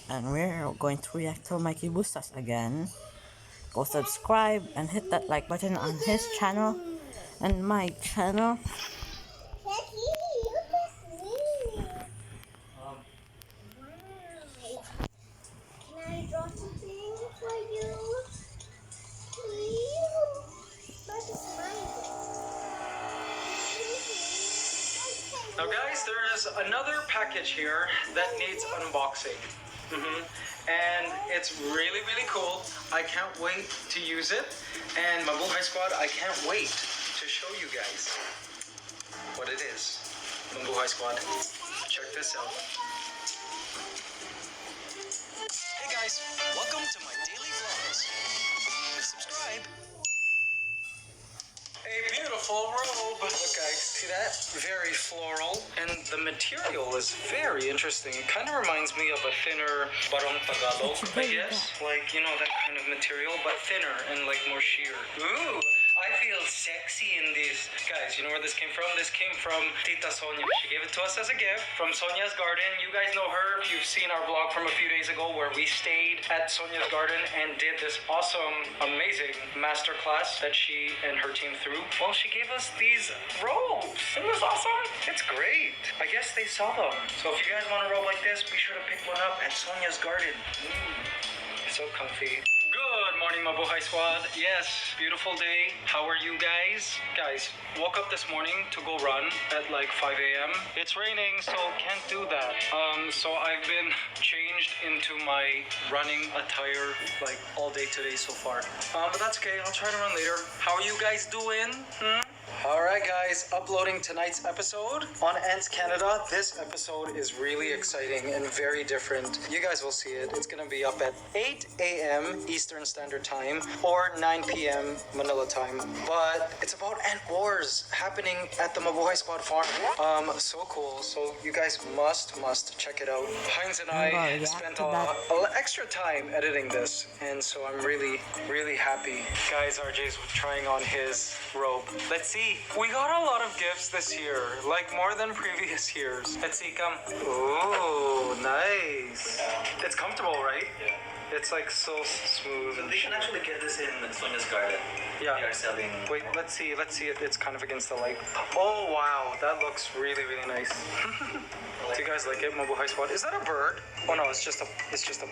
and we're going to react to Mikey bustos again. Go subscribe and hit that like button on his channel and my channel. Can I draw something for you? Please? But it's mine. Now guys, there is another package here that needs unboxing. And it's really, really cool. I can't wait to use it. And Mabuhay Squad, I can't wait to show you guys what it is. Mabuhay Squad, check this out. Hey guys, welcome to my daily vlogs. Please subscribe. A beautiful robe. Look guys, see that? Very floral. And the material is very interesting. It kind of reminds me of a thinner barong Tagalog, I guess. Like, you know, that kind of material, but thinner and like more sheer. Ooh, I feel sexy in this. Guys, you know where this came from? This came from Tita Sonia. She gave it to us as a gift from Sonia's Garden. You guys know her if you've seen our vlog from a few days ago where we stayed at Sonia's Garden and did this awesome, amazing masterclass that she and her team threw. Well, she gave us these robes. Isn't this awesome? It's great. I guess they sell them. So if you guys want a robe like this, be sure to pick one up at Sonia's Garden. So comfy. Good morning, Mabuhay Squad. Yes, beautiful day. How are you guys? Guys, woke up this morning to go run at like 5 a.m. It's raining, so can't do that. So I've been changed into my running attire like all day today so far. But that's okay. I'll try to run later. How are you guys doing? Alright guys, uploading tonight's episode on Ants Canada. This episode is really exciting and very different. You guys will see it. It's gonna be up at 8 a.m. Eastern Standard Time or 9 p.m. Manila time. But it's about ant wars happening at the Mabuhay Squad farm. So cool. So you guys must check it out. Heinz and I spent a extra time editing this, and so I'm really happy. Guys, RJ's trying on his robe. Let's see. We got a lot of gifts this year, like more than previous years. Let's see, come. Ooh, nice. It's comfortable, right? Yeah. It's like so smooth. So they can actually get this in Sonia's Garden. Yeah. They are selling. Wait, let's see it. It's kind of against the light. Oh wow, that looks really nice. Do you guys like it, Mabuhay Squad? Is that a bird? Oh no, it's just a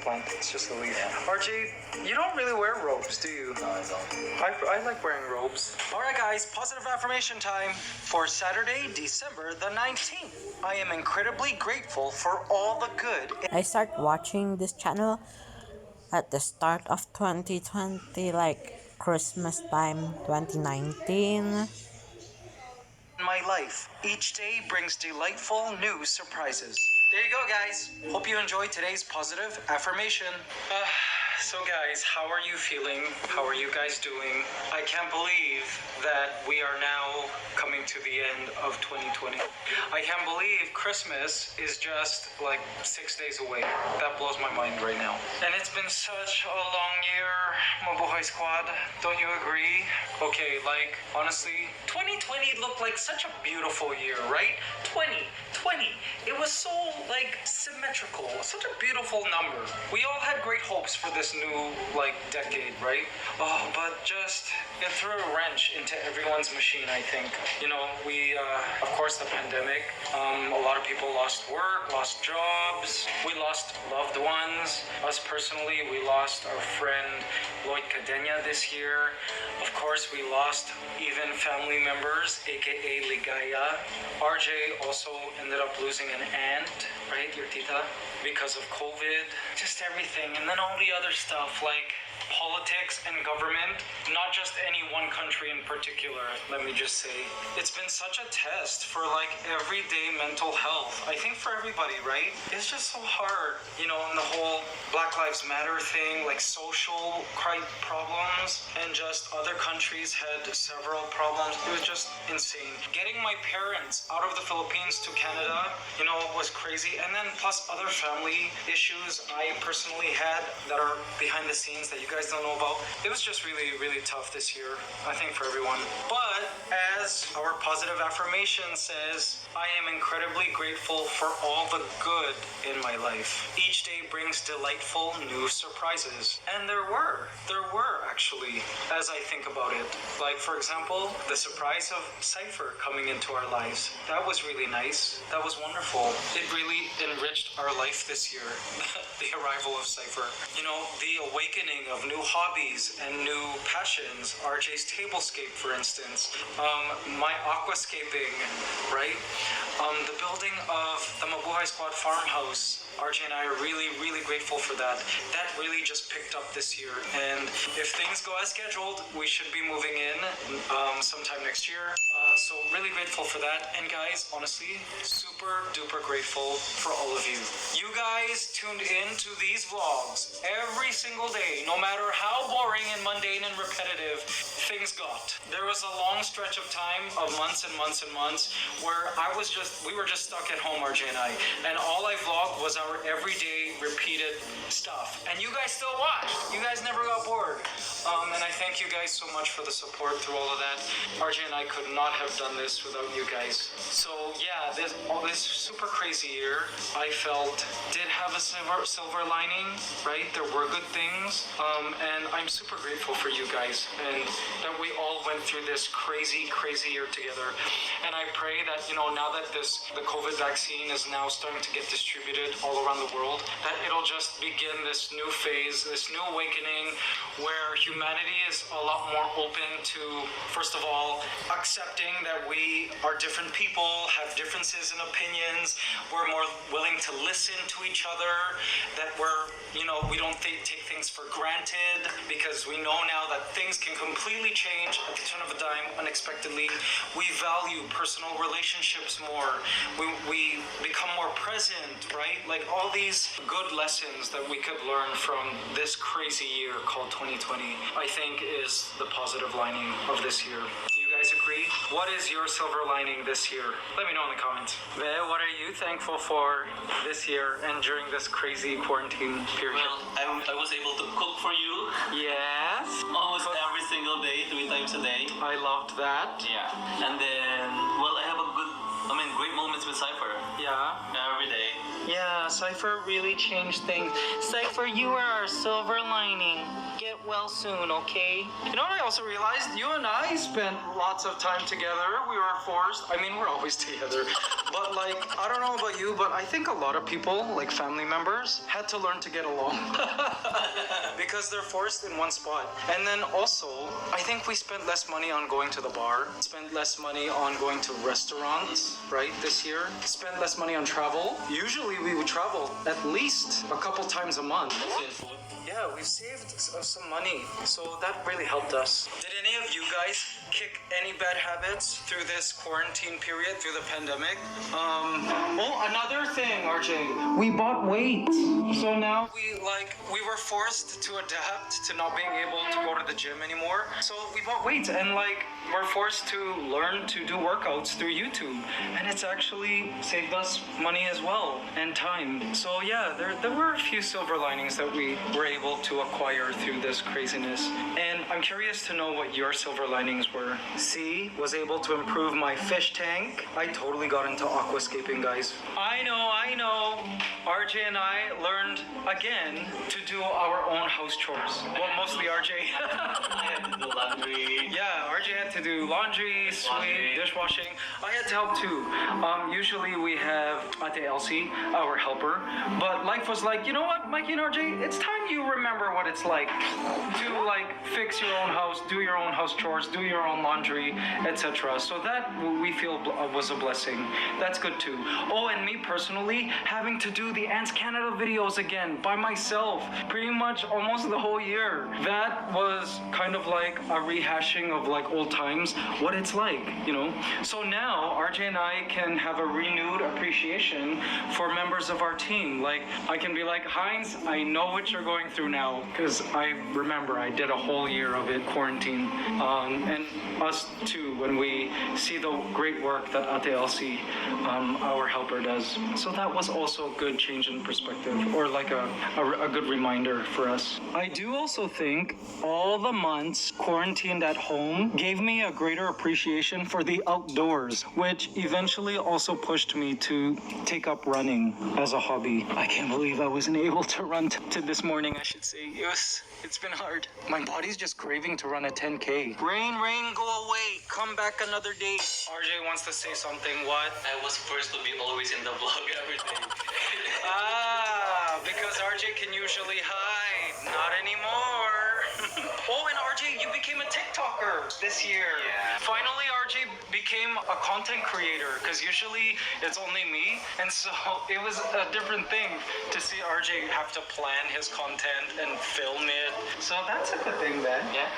plant. It's just a leaf. Yeah. RJ, you don't really wear robes, do you? No, I don't. I like wearing robes. All right, guys, positive affirmation time for Saturday, December the 19th. I am incredibly grateful for all the good. I start watching this channel at the start of 2020, like Christmas time 2019. My life. Each day brings delightful new surprises. There you go, guys. Hope you enjoyed today's positive affirmation. So guys, how are you feeling? How are you guys doing? I can't believe that we are now coming to the end of 2020. I can't believe Christmas is just like 6 days away. That blows my mind right now. And it's been such a long year, Mabuhay Squad. Don't you agree? Okay, like honestly, 2020 looked like such a beautiful year, right? 2020. It was so like symmetrical, such a beautiful number. We all had great hopes for this new like decade, right? Oh, but just it threw a wrench into everyone's machine, I think. You know, we of course the pandemic, a lot of people lost work, lost jobs, we lost loved ones. Us personally, we lost our friend Lloyd Cadena this year. Of course, we lost even family members, aka Ligaya. RJ also ended up losing an aunt, right, your tita, because of COVID, just everything. And then all the other stuff like politics and government, not just any one country in particular, let me just say. It's been such a test for like everyday mental health. I think for everybody, right? It's just so hard, you know, in the whole Black Lives Matter thing, like social problems, and just other countries had several problems. It was just insane. Getting my parents out of the Philippines to Canada, you know, was crazy. And then plus other family issues I personally had that are behind the scenes that you guys don't know about. It was just really, really tough this year, I think, for everyone. But as our positive affirmation says, I am incredibly grateful for all the good in my life. Each day brings delightful new surprises. And there were actually, as I think about it. Like, for example, the surprise of Cypher coming into our lives. That was really nice. That was wonderful. It really enriched our life this year, the arrival of Cypher. You know, the awakening of new hobbies and new passions. RJ's tablescape, for instance. My aquascaping, right? The building of the Mabuhay Squad farmhouse. RJ and I are really, really grateful for that. That really just picked up this year. And if things go as scheduled, we should be moving in sometime next year. So really grateful for that. And guys, honestly, super duper grateful for all of you. You guys tuned in to these vlogs every single day, no matter how boring and mundane and repetitive things got. There was a long stretch of time of months and months and months where we were just stuck at home, RJ and I. And all I vlogged was our everyday repeated stuff. And you guys still watched. You guys never got bored. And I thank you guys so much for the support through all of that. RJ and I could not have done this without you guys. So yeah, this super crazy year, I felt did have a silver lining, right? There were good things. And I'm super grateful for you guys and that we all went through this crazy, crazy year together. And I pray that, you know, now that the COVID vaccine is now starting to get distributed all around the world, that it'll just begin this new phase, this new awakening where humanity is a lot more open to, first of all, accepting that we are different people, have differences in opinions, we're more willing to listen to each other, that we're, you know, we don't take things for granted because we know now that things can completely change at the turn of a dime unexpectedly. We value personal relationships more. We become more present, right? Like all these good lessons that we could learn from this crazy year called 2020, I think is the positive lining of this year. Do you guys agree? What is your silver lining this year? Let me know in the comments. Ve, what are you thankful for this year and during this crazy quarantine period? Well, I was able to cook for you Yes. almost every single day, 3 times a day. I loved that. Yeah. And then, well, I have great moments with Cypher Yeah. every day. Yeah, Cypher really changed things. Cypher, you are our silver lining. Get well soon, okay? You know what I also realized? You and I spent lots of time together. We were forced. I mean, we're always together. But like, I don't know about you, but I think a lot of people, like family members, had to learn to get along. Because they're forced in one spot. And then also, I think we spent less money on going to the bar, spent less money on going to restaurants, right, this year. Spent less money on travel. Usually we would travel at least a couple times a month. Yeah, we've saved some money, so that really helped us. Did any of you guys kick any bad habits through this quarantine period, through the pandemic? Oh, another thing, RJ, we bought weight. So now we were forced to adapt to not being able to go to the gym anymore. So we bought weight and we're forced to learn to do workouts through YouTube. And it's actually saved us money as well and time. So yeah, there were a few silver linings that we were able to acquire through this craziness. And I'm curious to know what your silver linings were. C was able to improve my fish tank. I totally got into aquascaping, guys. I know. RJ and I learned again to do our own house chores. Well, mostly RJ. I had to do laundry. Yeah, RJ had to do laundry, sweep, dishwashing. I had to help too. Usually we have Ate Elsie, our helper. But life was like, you know what, Mikey and RJ, it's time you remember what it's like to fix your own house, do your own house chores, do your own laundry, etc. So that we feel was a blessing. That's good too. Oh, and me personally, having to do the Ants Canada videos again by myself, pretty much almost the whole year. That was kind of like a rehashing of old times, what it's like, you know. So now RJ and I can have a renewed appreciation for members of our team. Like I can be like, Heinz, I know what you're going through now because I remember I did a whole year of it quarantine. And us too when we see the great work that Ate Elsie, our helper, does. So that was also a good change in perspective, or like a good reminder for us. I do also think all the months quarantined at home gave me a greater appreciation for the outdoors, which eventually also pushed me to take up running as a hobby. I can't believe I wasn't able to run to this morning, I should say. It's been hard. My body's just craving to run a 10K. Rain, go away. Come back another day. RJ wants to say something. What? I was first to be always in the vlog every day. Because RJ can usually hide. Not anymore. Oh, and RJ, you became a TikToker this year. Yeah. Finally, RJ became a content creator, because usually it's only me. And so it was a different thing to see RJ have to plan his content and film it. So that's a good thing then. Yeah.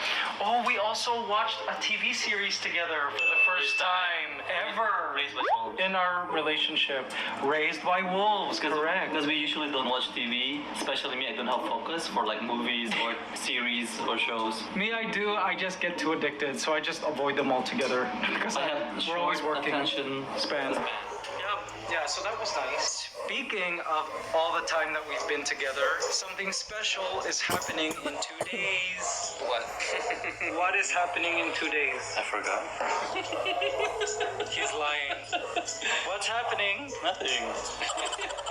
Oh, we also watched a TV series together for the first time ever Raised by wolves. in our relationship. Raised by Wolves, correct. Because we usually don't watch TV, especially me. I don't have focus for like movies or series or shows. Me, I do. I just get too addicted, so I just avoid them altogether because I have we're always short working. attention Span. Yeah, so that was nice. Speaking of all the time that we've been together, something special is happening in 2 days. What? What is happening in 2 days? I forgot. He's lying. What's happening? Nothing.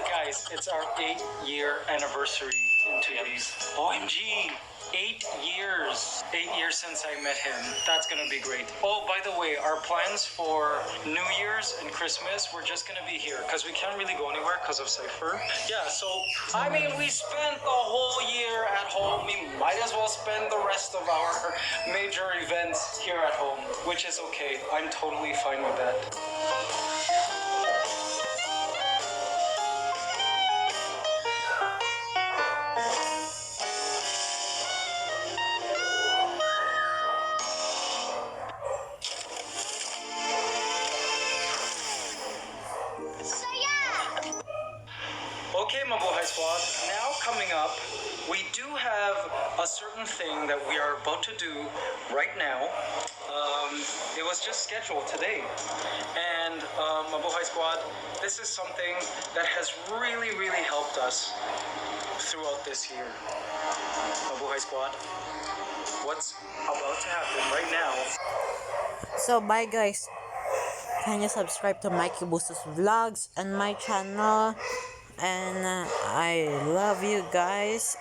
Guys, it's our 8-year anniversary in 2 days. OMG! 8 years. 8 years since I met him. That's gonna be great. Oh, by the way, our plans for New Year's and Christmas, we're just gonna be here because we can't really go anywhere because of Cypher. Yeah, so, I mean, we spent the whole year at home. We might as well spend the rest of our major events here at home, which is okay. I'm totally fine with that. Okay, Mabuhay Squad. Now coming up, we do have a certain thing that we are about to do right now. It was just scheduled today. And Mabuhay Squad, this is something that has really, really helped us throughout this year. Mabuhay Squad, what's about to happen right now? So bye guys. Can you subscribe to Mikey Bustos Vlogs and my channel? And I love you guys.